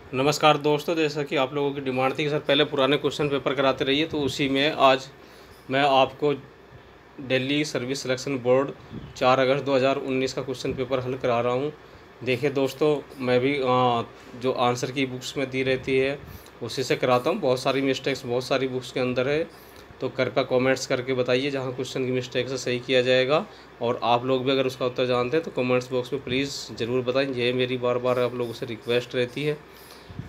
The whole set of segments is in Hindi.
नमस्कार दोस्तों, जैसा कि आप लोगों की डिमांड थी कि सर पहले पुराने क्वेश्चन पेपर कराते रहिए, तो उसी में आज मैं आपको दिल्ली सर्विस सिलेक्शन बोर्ड 4 अगस्त 2019 का क्वेश्चन पेपर हल करा रहा हूं। देखिए दोस्तों, मैं भी जो आंसर की बुक्स में दी रहती है उसी से कराता हूं। बहुत सारी मिस्टेक्स बहुत सारी बुक्स के अंदर है, तो कृपया कमेंट्स करके बताइए जहां क्वेश्चन की मिस्टेक से सही किया जाएगा। और आप लोग भी अगर उसका उत्तर जानते हैं तो कमेंट्स बॉक्स में प्लीज़ ज़रूर बताएं। ये मेरी बार बार आप लोगों से रिक्वेस्ट रहती है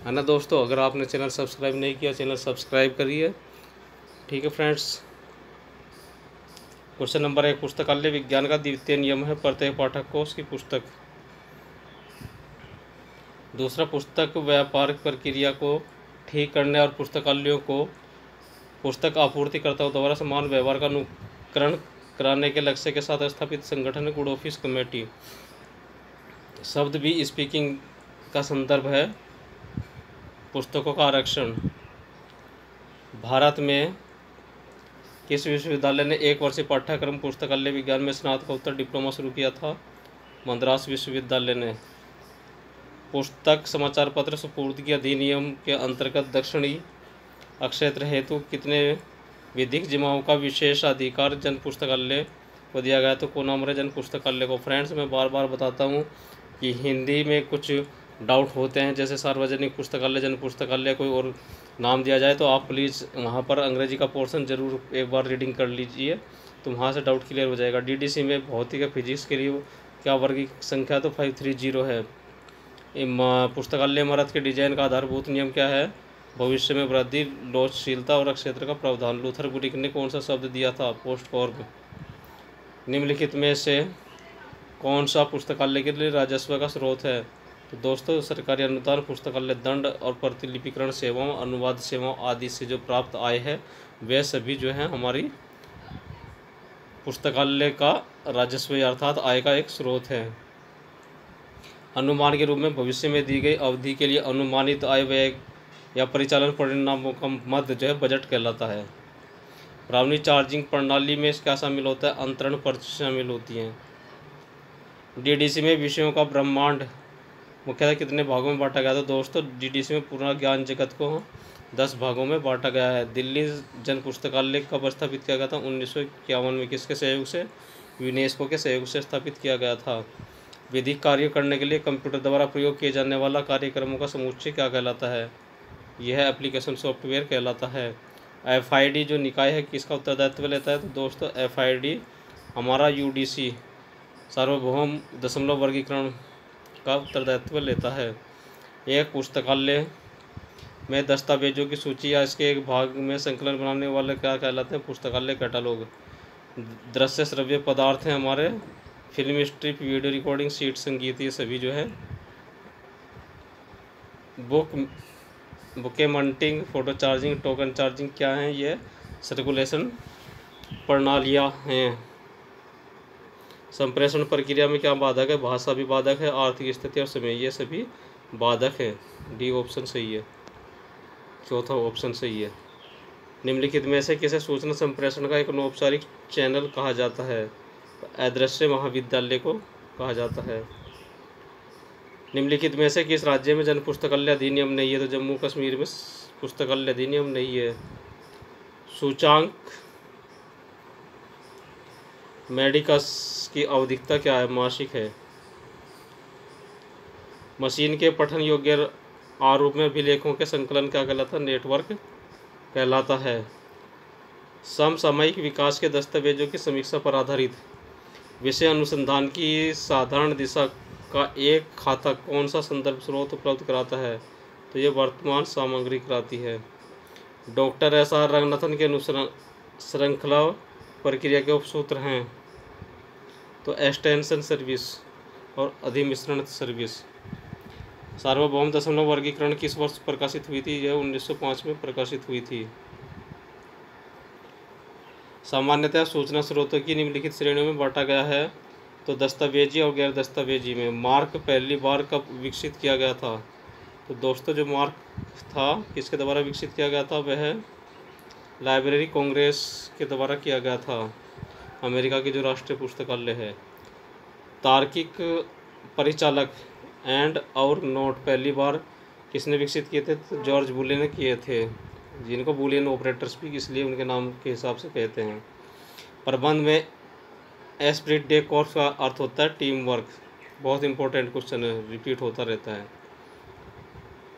ना दोस्तों। अगर आपने चैनल सब्सक्राइब नहीं किया, चैनल सब्सक्राइब करिए। ठीक है फ्रेंड्स। क्वेश्चन नंबर 1, पुस्तकालय विज्ञान का द्वितीय नियम है प्रत्येक पाठक को उसकी पुस्तक। दूसरा, पुस्तक व्यापारिक प्रक्रिया को ठीक करने और पुस्तकालयों को पुस्तक आपूर्तिकर्ताओं द्वारा समान व्यवहार का अनुकरण कराने के लक्ष्य के साथ स्थापित संगठन है गुड ऑफिस कमेटी। शब्द भी स्पीकिंग का संदर्भ है। पुस्तकों का आरक्षण। भारत में किस विश्वविद्यालय ने 1 वर्षीय पाठ्यक्रम पुस्तकालय विज्ञान में स्नातकोत्तर डिप्लोमा शुरू किया था? मद्रास विश्वविद्यालय ने। पुस्तक समाचार पत्र सुपुर्दगी अधिनियम के अंतर्गत दक्षिणी क्षेत्र हेतु कितने विधिक जिम्माओं का विशेषाधिकार जन पुस्तकालय को दिया गया? तो को नाम है जन पुस्तकालय को। फ्रेंड्स, मैं बार बार बताता हूँ कि हिंदी में कुछ डाउट होते हैं, जैसे सार्वजनिक पुस्तकालय, जन पुस्तकालय, कोई और नाम दिया जाए तो आप प्लीज़ वहाँ पर अंग्रेजी का पोर्शन ज़रूर एक बार रीडिंग कर लीजिए, तो वहाँ से डाउट क्लियर हो जाएगा। डीडीसी में भौतिक या फिजिक्स के लिए क्या वर्ग संख्या? तो 530 है। पुस्तकालय इमारत के डिजाइन का आधारभूत नियम क्या है? भविष्य में वृद्धि, लोचशीलता और क्षेत्र का प्रावधान। लूथर गुडिक ने कौन सा शब्द दिया था? पोस्टकॉर्प। निम्नलिखित में से कौन सा पुस्तकालय के लिए राजस्व का स्रोत है? तो दोस्तों, सरकारी अनुदान, पुस्तकालय दंड और प्रतिलिपिकरण सेवाओं, अनुवाद सेवाओं आदि से जो प्राप्त आय है वे सभी जो है हमारी पुस्तकालय का राजस्व अर्थात आय का एक स्रोत है। अनुमान के रूप में भविष्य में दी गई अवधि के लिए अनुमानित आय व्यय या परिचालन परिणामों का मध्य जो है बजट कहलाता है। प्रावनी चार्जिंग प्रणाली में क्या शामिल होता है? अंतरण पर्ची शामिल होती हैं। डीडीसी में विषयों का ब्रह्मांड मुख्यतः कितने भागों में बांटा गया था? दोस्तों, डीडीसी में पूरा ज्ञान जगत को 10 भागों में बांटा गया है। दिल्ली जन पुस्तकालय कब स्थापित किया गया था? 1951 में। किसके सहयोग से? यूनेस्को के सहयोग से स्थापित किया गया था। विधिक कार्य करने के लिए कंप्यूटर द्वारा प्रयोग किए जाने वाला कार्यक्रमों का समुच्चय क्या कहलाता है? यह एप्लीकेशन सॉफ्टवेयर कहलाता है। एफआईडी जो निकाय है किसका उत्तरदायित्व लेता है? तो दोस्तों, एफआईडी हमारा यूडीसी सार्वभौम दशमलव वर्गीकरण का उत्तरदायित्व लेता है। एक पुस्तकालय में दस्तावेजों की सूची या इसके एक भाग में संकलन बनाने वाले क्या कहलाते हैं? पुस्तकालय कैटलॉग। दृश्य श्रव्य पदार्थ हैं हमारे film, strip, video recording, seat, संगीत, ये सभी जो है। बुकेमंटिंग, फोटो चार्जिंग, टोकन चार्जिंग क्या है? ये सर्कुलेशन प्रणालियाँ हैं। संप्रेषण प्रक्रिया में क्या बाधक है? भाषा भी बाधक है, आर्थिक स्थिति और समय, ये सभी बाधक है। डी ऑप्शन सही है, चौथा ऑप्शन सही है। निम्नलिखित में से किसे सूचना संप्रेषण का एक अनौपचारिक चैनल कहा जाता है? अदृश्य महाविद्यालय को कहा जाता है। निम्नलिखित में से किस राज्य में जन पुस्तकालय अधिनियम नहीं है? तो जम्मू कश्मीर में पुस्तकालय अधिनियम नहीं है। सूचांक मेडिकस की आवधिकता क्या है? मासिक है। मशीन के पठन योग्य आरूप में अभिलेखों के संकलन क्या कहलाता है? नेटवर्क कहलाता है। समसामयिक विकास के दस्तावेजों की समीक्षा पर आधारित विषय अनुसंधान की साधारण दिशा का एक खाता कौन सा संदर्भ स्रोत उपलब्ध कराता है? तो ये वर्तमान सामग्री कराती है। Doctor SR. रंगनाथन के अनुसार श्रृंखला प्रक्रिया के उपसूत्र हैं तो एक्सटेंशन सर्विस और अधिमिश्रण सर्विस। सार्वभौम दशमलव वर्गीकरण किस वर्ष प्रकाशित हुई थी? यह 1905 में प्रकाशित हुई थी। सामान्यतः सूचना स्रोतों की निम्नलिखित श्रेणियों में बांटा गया है तो दस्तावेजी और गैर दस्तावेजी में। मार्क पहली बार कब विकसित किया गया था? तो दोस्तों, जो मार्क था किसके द्वारा विकसित किया गया था? वह लाइब्रेरी कांग्रेस के द्वारा किया गया था, अमेरिका की जो राष्ट्रीय पुस्तकालय है। तार्किक परिचालक एंड और नोट पहली बार किसने विकसित किए थे? तो जॉर्ज बूले ने किए थे, जिनको बूलियन ऑपरेटर्स भी इसलिए उनके नाम के हिसाब से कहते हैं। प्रबंध में एस्पिरिट डे कोर्स का अर्थ होता है टीम वर्क। बहुत इंपॉर्टेंट क्वेश्चन है, रिपीट होता रहता है।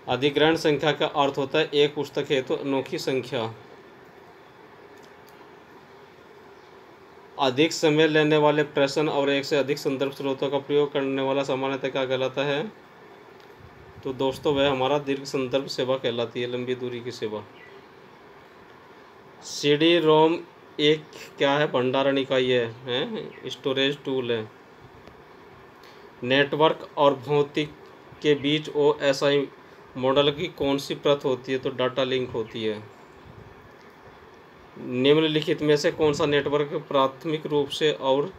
अधिग्रहण संख्या का अर्थ होता है एक पुस्तक है तो अनोखी संख्या। अधिक समय लेने वाले प्रश्न और एक से अधिक संदर्भ स्रोतों का प्रयोग करने वाला सामान्यतः क्या कहलाता है? तो दोस्तों वह हमारा दीर्घ संदर्भ सेवा कहलाती है, लंबी दूरी की सेवा। सीडी रोम एक क्या है? भंडारण इकाई है, स्टोरेज टूल है। नेटवर्क और भौतिक के बीच OSI मॉडल की कौन सी परत होती है? तो डाटा लिंक होती है। निम्नलिखित में से कौन सा नेटवर्क प्राथमिक रूप से और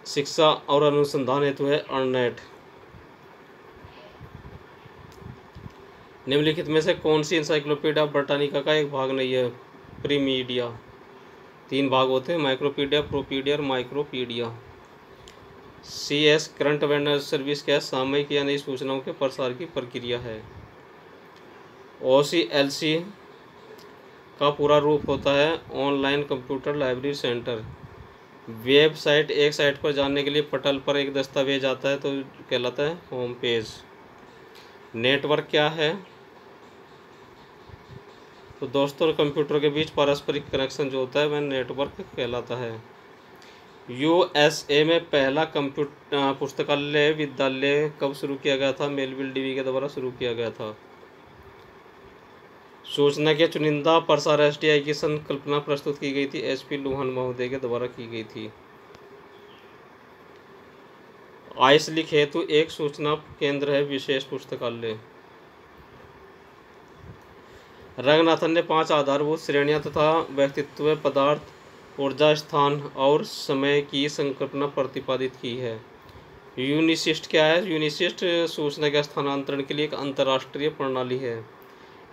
शिक्षा और अनुसंधान हेतु है? अर्नेट। निम्नलिखित में से कौन सी इंसाइक्लोपीडिया ब्रिटानिका का एक भाग नहीं है? प्रीमीडिया। 3 भाग होते हैं, माइक्रोपीडिया, प्रोपीडिया और माइक्रोपीडिया। CS करंट अवेयरनेस सर्विस क्या है? सामयिक या नई सूचनाओं के प्रसार की प्रक्रिया है। OCLC का पूरा रूप होता है online computer library centre. Website एक साइट पर जाने के लिए पटल पर एक दस्तावेज आता है तो कहलाता है होम पेज। नेटवर्क क्या है? तो दोस्तों कंप्यूटर के बीच पारस्परिक कनेक्शन जो होता है वह नेटवर्क कहलाता है। USA में पहला कंप्यूटर पुस्तकालय विद्यालय कब शुरू किया गया था? मेलविल डीवी के द्वारा शुरू किया गया था। सूचना के चुनिंदा प्रसार STI की संकल्पना प्रस्तुत की गई थी, HP लोहान महोदय के द्वारा की गई थी। आइसलिक हेतु एक सूचना केंद्र है, विशेष पुस्तकालय। रंगनाथन ने 5 आधारभूत श्रेणियां तथा व्यक्तित्व, पदार्थ, ऊर्जा, स्थान और समय की संकल्पना प्रतिपादित की है। यूनिसिस्ट क्या है? यूनिसिस्ट सूचना के स्थानांतरण के लिए एक अंतर्राष्ट्रीय प्रणाली है।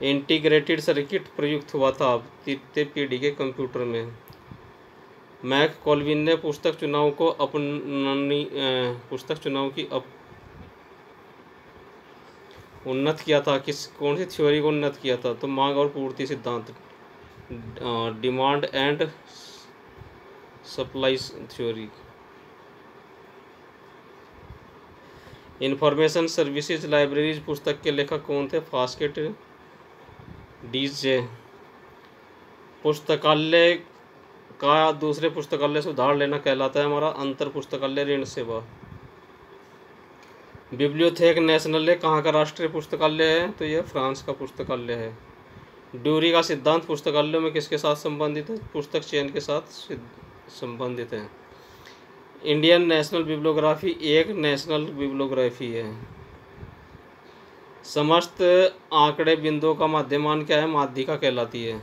इंटीग्रेटेड सर्किट प्रयुक्त हुआ था 3वीं पीढ़ी के कंप्यूटर में। मैक कॉल्विन ने पुस्तक चुनाव की उन्नत किया था। कौन सी थ्योरी को उन्नत किया था? तो मांग और पूर्ति सिद्धांत, demand and supply theory. Information services libraries पुस्तक के लेखक कौन थे? फास्केट डीजे। पुस्तकालय का दूसरे पुस्तकालय से उधार लेना कहलाता है हमारा अंतर पुस्तकालय ऋण सेवा। बिब्लियोथेक नेशनल कहाँ का राष्ट्रीय पुस्तकालय है? तो यह फ्रांस का पुस्तकालय है। ड्यूरी का सिद्धांत पुस्तकालयों में किसके साथ संबंधित है? पुस्तक चयन के साथ संबंधित है। इंडियन नेशनल बिब्लियोग्राफी एक नेशनल बिब्लियोग्राफी है। समस्त आंकड़े बिंदुओं का माध्यमान क्या है? माध्यिका कहलाती है।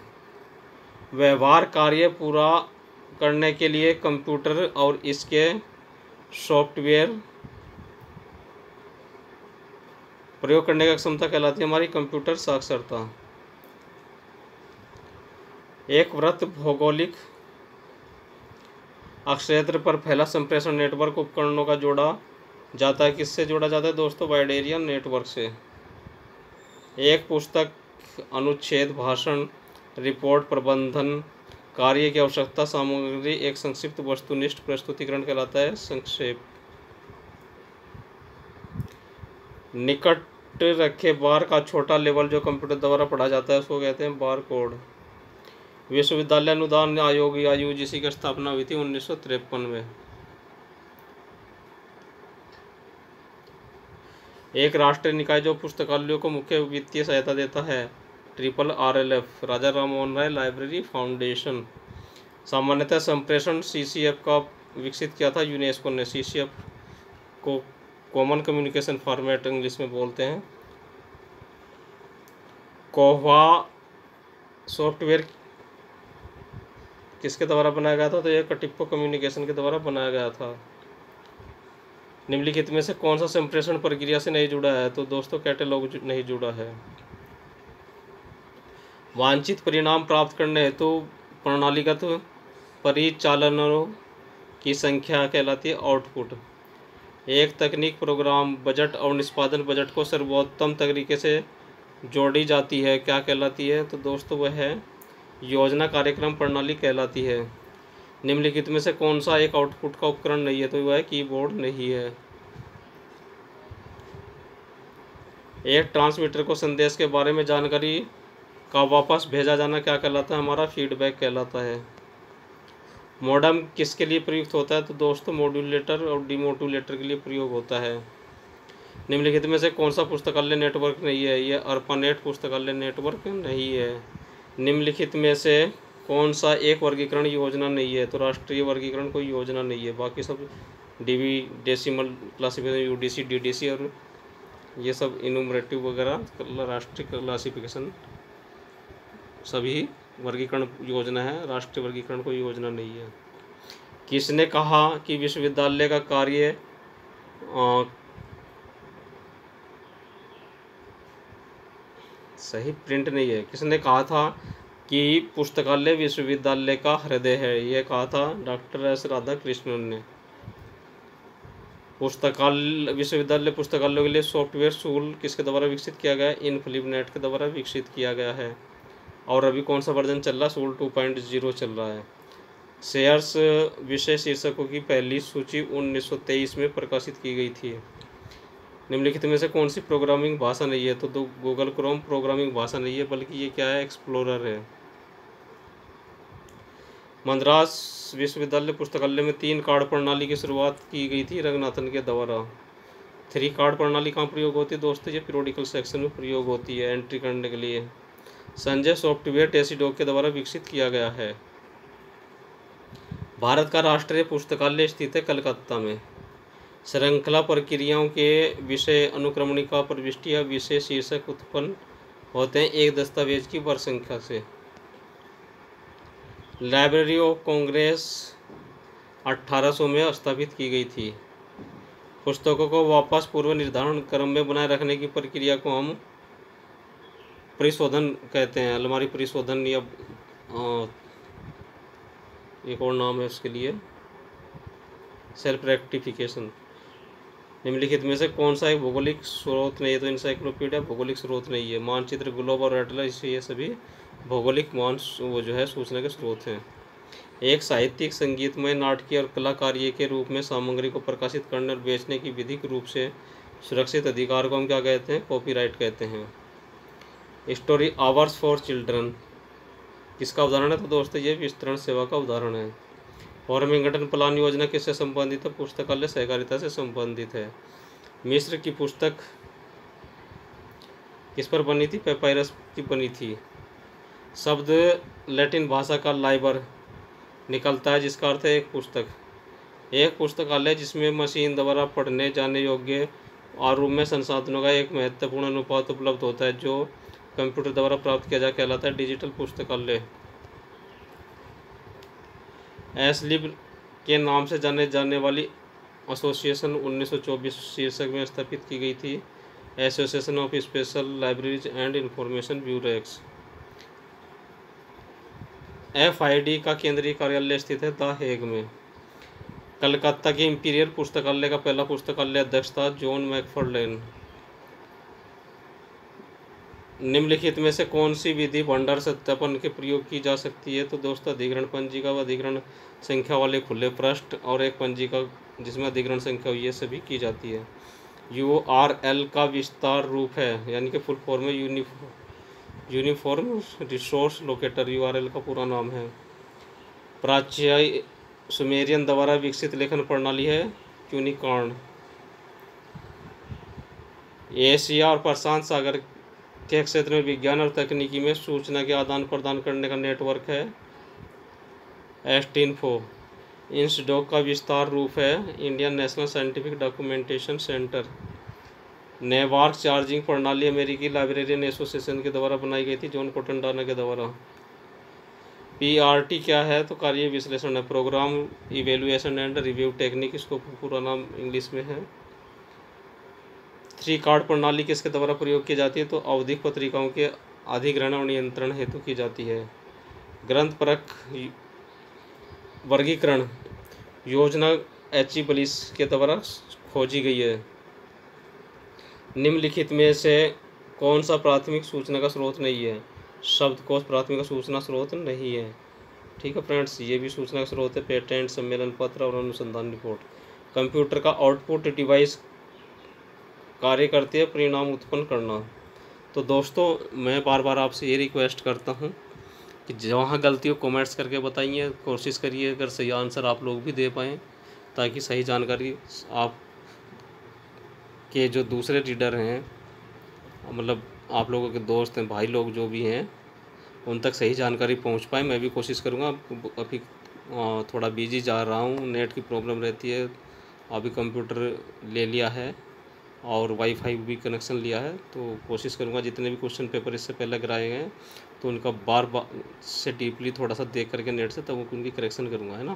व्यवहार कार्य पूरा करने के लिए कंप्यूटर और इसके सॉफ्टवेयर प्रयोग करने का क्षमता कहलाती है हमारी कंप्यूटर साक्षरता। एक वृत्त भौगोलिक अक्षेत्र पर फैला संप्रेषण नेटवर्क उपकरणों का जोड़ा जाता है। किससे जोड़ा जाता है दोस्तों? वाइड एरिया नेटवर्क से। एक पुस्तक, अनुच्छेद, भाषण, रिपोर्ट, प्रबंधन कार्य की आवश्यकता सामग्री एक संक्षिप्त वस्तुनिष्ठ प्रस्तुतिकरण कहलाता है संक्षेप। निकट रखे बार का छोटा लेवल जो कंप्यूटर द्वारा पढ़ा जाता है उसको कहते हैं बार कोड। विश्वविद्यालय अनुदान आयोग या UGC की स्थापना हुई थी 1953 में। एक राष्ट्रीय निकाय जो पुस्तकालयों को मुख्य वित्तीय सहायता देता है RRLF, राजा राम मोहन राय लाइब्रेरी फाउंडेशन। सामान्यतः संप्रेषण CCF का विकसित किया था यूनेस्को ने। CCF को कॉमन कम्युनिकेशन फॉर्मेट इंग्लिश में बोलते हैं। कोहवा सॉफ्टवेयर किसके द्वारा बनाया गया था? तो यह कटिप्पो कम्युनिकेशन के द्वारा बनाया गया था। निम्नलिखित में से कौन सा संप्रेषण प्रक्रिया से नहीं जुड़ा है? तो दोस्तों कैटलॉग नहीं जुड़ा है। वांछित परिणाम प्राप्त करने हेतु प्रणालीगत परिचालनों की संख्या कहलाती है आउटपुट। एक तकनीक प्रोग्राम बजट और निष्पादन बजट को सर्वोत्तम तरीके से जोड़ी जाती है, क्या कहलाती है? तो दोस्तों वह है योजना कार्यक्रम प्रणाली कहलाती है। निम्नलिखित में से कौन सा एक आउटपुट का उपकरण नहीं है? तो वह कीबोर्ड नहीं है। एक ट्रांसमीटर को संदेश के बारे में जानकारी का वापस भेजा जाना क्या कहलाता है? हमारा फीडबैक कहलाता है। मॉडेम किसके लिए प्रयुक्त होता है? तो दोस्तों मॉड्यूलेटर और डिमोड्यूलेटर के लिए प्रयोग होता है। निम्नलिखित में से कौन सा पुस्तकालय नेटवर्क नहीं है? ये अर्पानेट पुस्तकालय नेटवर्क नहीं है। निम्नलिखित में से कौन सा एक वर्गीकरण योजना नहीं है? तो राष्ट्रीय वर्गीकरण कोई योजना नहीं है। बाकी सब Dewey decimal classification, UDC, DDC और ये सब इनुमरेटिव वगैरह राष्ट्रीय क्लासिफिकेशन सभी वर्गीकरण योजना है, राष्ट्रीय वर्गीकरण कोई योजना नहीं है। किसने कहा कि विश्वविद्यालय का कार्य सही प्रिंट नहीं है। किसने कहा था कि पुस्तकालय विश्वविद्यालय का हृदय है? ये कहा था डॉक्टर एस राधाकृष्णन ने। विश्वविद्यालय पुस्तकालयों के लिए सॉफ्टवेयर टूल किसके द्वारा विकसित किया गया है? इनफिलिपनेट के द्वारा विकसित किया गया है। और अभी कौन सा वर्जन चल रहा है? सूल 2.0 चल रहा है। शेयर्स विषय शीर्षकों की पहली सूची 1923 में प्रकाशित की गई थी। निम्नलिखित में से कौन सी प्रोग्रामिंग भाषा नहीं है? तो गूगल क्रोम प्रोग्रामिंग भाषा नहीं है, बल्कि ये क्या है? एक्सप्लोरर है। मद्रास विश्वविद्यालय पुस्तकालय में 3 कार्ड प्रणाली की शुरुआत की गई थी रंगनाथन के द्वारा। 3 कार्ड प्रणाली कहाँ प्रयोग होती है दोस्तों? ये पीरियोडिकल सेक्शन में प्रयोग होती है एंट्री करने के लिए। संजय सॉफ्टवेयर डेसीडॉक के द्वारा विकसित किया गया है। भारत का राष्ट्रीय पुस्तकालय स्थित है कलकत्ता में। श्रृंखला प्रक्रियाओं के विषय अनुक्रमणिका प्रविष्टि या विषय शीर्षक उत्पन्न होते हैं एक दस्तावेज की वर्ष संख्या से। लाइब्रेरी ऑफ कांग्रेस 1800 में स्थापित की गई थी। पुस्तकों को वापस पूर्व निर्धारण क्रम में बनाए रखने की प्रक्रिया को हम परिशोधन कहते हैं। अलमारी परिशोधन या एक और नाम है उसके लिए सेल्फ रेक्टिफिकेशन। निम्नलिखित में से कौन सा एक भौगोलिक स्रोत नहीं है? तो इंसाइक्लोपीडिया भौगोलिक स्रोत नहीं है। मानचित्र, ग्लोब और एटलस ये सभी भौगोलिक वो जो है सूचना के स्रोत हैं। एक साहित्यिक, संगीतमय, नाटकीय और कला कार्य के रूप में सामग्री को प्रकाशित करने और बेचने की विधिक रूप से सुरक्षित अधिकार को हम क्या कहते हैं? कॉपीराइट कहते हैं। स्टोरी आवर्स फॉर चिल्ड्रन किसका उदाहरण है? तो दोस्तों ये विस्तरण सेवा का उदाहरण है। फॉर्मिंगटन प्लान योजना किससे संबंधित है? पुस्तकालय सहकारिता से संबंधित है। मिस्र की पुस्तक किस पर बनी थी? पेपायरस की बनी थी। शब्द लैटिन भाषा का लाइबर निकलता है जिसका अर्थ है एक पुस्तक। एक पुस्तकालय जिसमें मशीन द्वारा पढ़ने जाने योग्य और रूम में संसाधनों का एक महत्वपूर्ण अनुपात उपलब्ध होता है जो कंप्यूटर द्वारा प्राप्त किया जा कहलाता है डिजिटल पुस्तकालय। एसलिब के नाम से जाने जाने वाली एसोसिएशन 1924 शीर्षक में स्थापित की गई थी। Association of special libraries and information bureaux. FID का केंद्रीय कार्यालय स्थित है द हेग में। कलकत्ता के इंपीरियल पुस्तकालय का पहला पुस्तकालय अध्यक्ष था जॉन मैकफार्लेन। निम्नलिखित में से कौन सी विधि भंडार सत्यापन के प्रयोग की जा सकती है? तो दोस्तों अधिग्रहण पंजिका व अधिग्रहण संख्या वाले खुले पृष्ठ और एक पंजिका जिसमें अधिग्रहण संख्या हुई है सभी की जाती है। URL का विस्तार रूप है, यानी कि फुल फॉर्म में यूनिफॉर्म रिसोर्स लोकेटर URL का पूरा नाम है। प्राच्य सुमेरियन द्वारा विकसित लेखन प्रणाली है यूनिकॉर्न। एशिया और प्रशांत सागर के क्षेत्र में विज्ञान और तकनीकी में सूचना के आदान प्रदान करने का नेटवर्क है एस्टिनफो। इंसडॉक का विस्तार रूप है Indian national scientific documentation centre. Newark charging प्रणाली अमेरिकी लाइब्रेरियन एसोसिएशन के द्वारा बनाई गई थी जॉन कॉटन डाना के द्वारा। PRT क्या है? तो कार्य विश्लेषण है, program evaluation and review technique, इसको पूरा नाम इंग्लिश में है। 3 कार्ड प्रणाली किसके द्वारा प्रयोग की जाती है? तो आवधिक पत्रिकाओं के अधिग्रहण और नियंत्रण हेतु की जाती है। ग्रंथपरक वर्गीकरण योजना HE बलिस के द्वारा खोजी गई है। निम्नलिखित में से कौन सा प्राथमिक सूचना का स्रोत नहीं है? शब्दकोश प्राथमिक सूचना स्रोत नहीं है। ठीक है फ्रेंड्स, ये भी सूचना का स्रोत है। पेटेंट, सम्मेलन पत्र और अनुसंधान रिपोर्ट। कंप्यूटर का आउटपुट डिवाइस कार्य करती है परिणाम उत्पन्न करना। तो दोस्तों, मैं बार बार आपसे ये रिक्वेस्ट करता हूँ कि जहाँ गलती हो कमेंट्स करके बताइए, कोशिश करिए अगर सही आंसर आप लोग भी दे पाएँ, ताकि सही जानकारी आप के जो दूसरे रीडर हैं, मतलब आप लोगों के दोस्त हैं, भाई लोग जो भी हैं, उन तक सही जानकारी पहुंच पाए। मैं भी कोशिश करूंगा। अभी थोड़ा बिजी जा रहा हूं, नेट की प्रॉब्लम रहती है। अभी कंप्यूटर ले लिया है और वाईफाई भी कनेक्शन लिया है, तो कोशिश करूंगा जितने भी क्वेश्चन पेपर इससे पहले कराए गए हैं तो उनका बार बार से डीपली थोड़ा सा देख करके नेट से, तब उनकी करेक्शन करूँगा, है ना।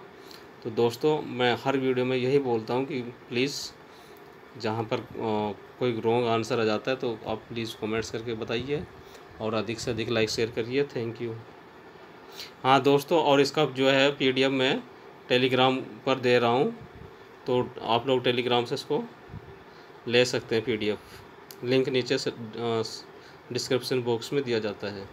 तो दोस्तों, मैं हर वीडियो में यही बोलता हूँ कि प्लीज़ जहाँ पर कोई रॉन्ग आंसर आ जाता है तो आप प्लीज़ कमेंट्स करके बताइए और अधिक से अधिक लाइक शेयर करिए। Thank you. हाँ दोस्तों, और इसका जो है PDF मैं टेलीग्राम पर दे रहा हूँ, तो आप लोग टेलीग्राम से इसको ले सकते हैं। PDF लिंक नीचे से डिस्क्रिप्शन बॉक्स में दिया जाता है।